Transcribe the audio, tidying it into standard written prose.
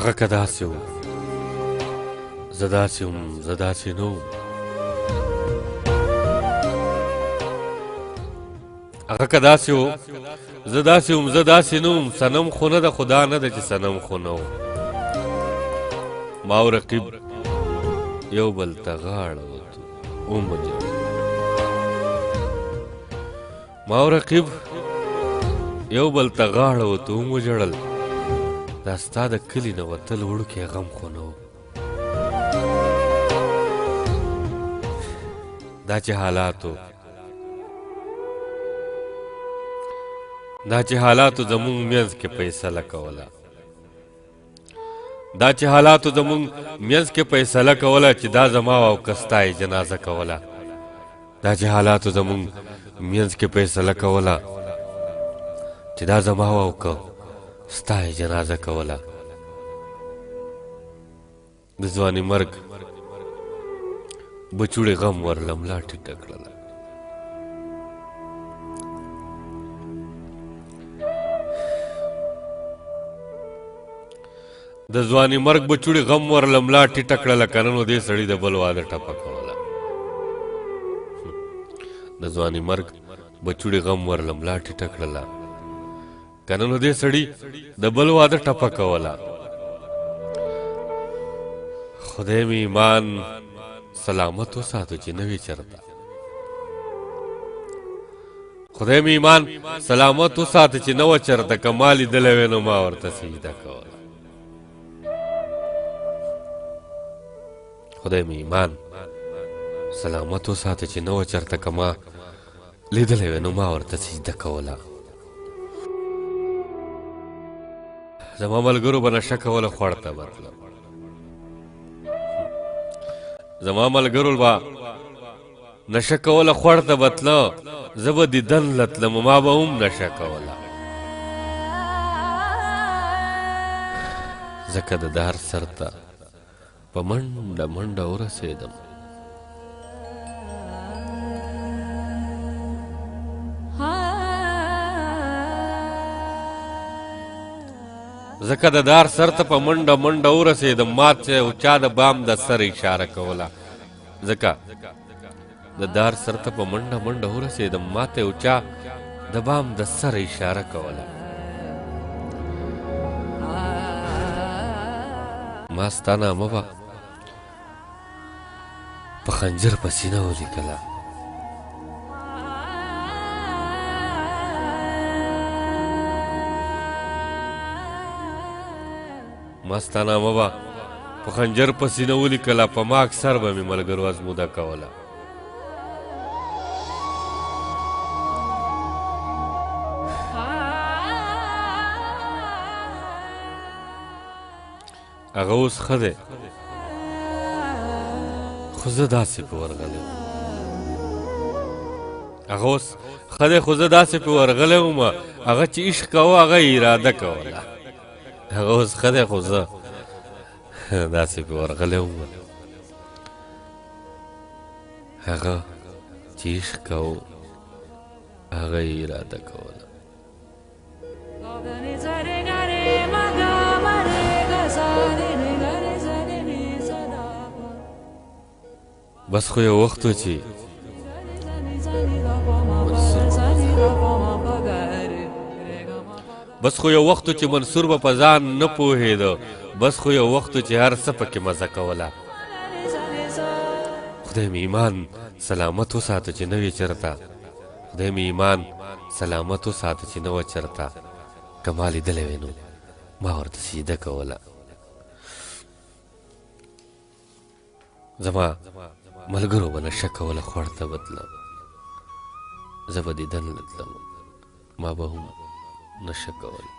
هغه که داسې و زه داسې وم زه داسې نه وم هغه که داسې و زه داسې وم زه داسې نه وم صنم خو نه ده خدا نه ده چې صنم خو نه و ما او رقیب یو بل ته غاړه وتو ومجل ما او رقیب یو بل ته غاړه وتو ومجړل دا ستا د کلي نه وتل وړوکی غم خو نه و دا چې حالاتو زمونږ منځ کې فیصله کوله چې دا زما او که ستا یې جنازه کوله دا چې حالاتو زمونږ منځ کې فیصله کوله چې دا زما او که ستا یې جنازه کوله د ځواني مرګ بچوړې غم ورله ملا ټیټه کړله د ځواني مرګ بچوړې غم ورله ملا ټیټه کړله که نه نو دې سړي د بل واده ټپه کوله د ځواني مرګ بچوړې غم ورله ملا ټیټه کړله که نه نو دې سړي د بل واده ټپه کوله خدای مې ایمان سلامت وساتو چې نه وي چرته خدای مې ایمان سلامت وساتو چې نه وه چرته که ما لیدلی وی نو ما ورته سجده کوله خدای مې ایمان سلامت وساتو چې نه وه چرته که ما لیدلی وی نو ما ورته سجده کوله زما ملګرو به نشه کوله خوړ ته بتله زما ملګرو به نشه کوله خوړ ته بتله زه به دیدن لتلم ما به هم نشه کوله ځکه د دار سر ته په منډه منډه ورسېدم ځکه د دار سر ته په منډه منډه ورسېدم ما چې چا د بام د سر اشاره کوله ځکه د دار سر ته په منډه منډه ورسېدم ما ته یو چا د بام د سر اشاره کوله ما ستا نامه به په خنجر په سینه ولیکله ما ستا نامه به په خنجر په سینه ولیکله په ما اکثر به مې ملګرو ازموده کوله هغه اوس ښه دی خو زه داسې پې ورغلی وم هغه چې عشق کوه هغه اراده کوله هغه اوس ښه دی خو زه داسې پې ورغلی وم هغه چې عشق کوه هغه اراده کوله بس خو یو وخت و چې منصور به په ځان نه پوهېده بس خو یو وخت و چې هر څه پکې مزه کوله خدای مې ایمان سلامت وساته چې نه وي چېرته خدای مې ایمان سلامت وساته چې نه وه چېرته که ما لیدلی وی نو ما ورته سجده کوله زما ملګرو به نشه کوله خوړ ته بتلم زه به دیدن لتلم ما به هم نشه کوله